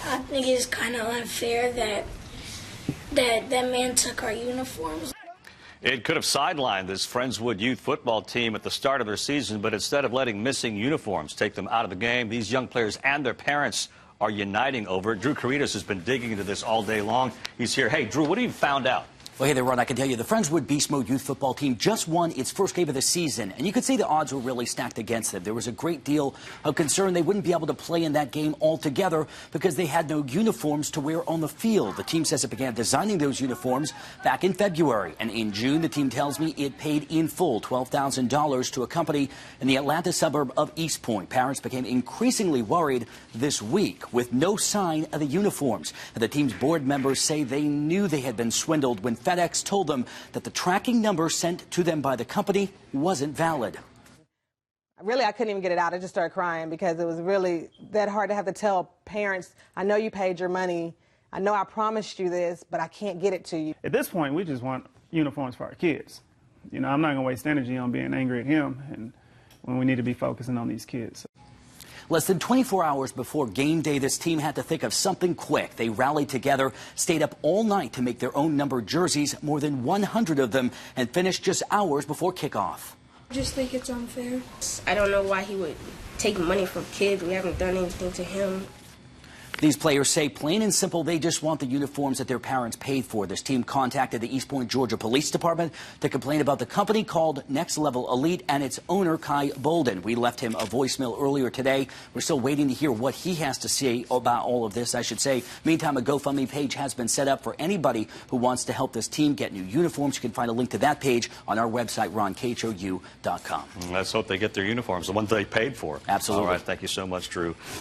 I think it's kind of unfair that man took our uniforms. It could have sidelined this Friendswood Youth Football team at the start of their season, but instead of letting missing uniforms take them out of the game, these young players and their parents are uniting over it. Drew Caritas has been digging into this all day long. He's here. Hey, Drew, what have you found out? Well, hey there, Ron. I can tell you the Friendswood BeastMode Youth Football team just won its first game of the season, and you could see the odds were really stacked against them. There was a great deal of concern they wouldn't be able to play in that game altogether because they had no uniforms to wear on the field. The team says it began designing those uniforms back in February, and in June, the team tells me it paid in full $12,000 to a company in the Atlanta suburb of East Point. Parents became increasingly worried this week with no sign of the uniforms. And the team's board members say they knew they had been swindled when FedEx told them that the tracking number sent to them by the company wasn't valid. Really, I couldn't even get it out. I just started crying because it was really that hard to have to tell parents, I know you paid your money. I know I promised you this, but I can't get it to you. At this point, we just want uniforms for our kids. You know, I'm not going to waste energy on being angry at him and when we need to be focusing on these kids. Less than 24 hours before game day, this team had to think of something quick. They rallied together, stayed up all night to make their own numbered jerseys, more than 100 of them, and finished just hours before kickoff. I just think it's unfair. I don't know why he would take money from kids. We haven't done anything to him. These players say plain and simple they just want the uniforms that their parents paid for. This team contacted the East Point, Georgia Police Department to complain about the company called Next Level Elite and its owner, Kai Bolden. We left him a voicemail earlier today. We're still waiting to hear what he has to say about all of this, I should say. Meantime, a GoFundMe page has been set up for anybody who wants to help this team get new uniforms. You can find a link to that page on our website, KHOU.com. Let's hope they get their uniforms, the ones they paid for. Absolutely. All right, thank you so much, Drew.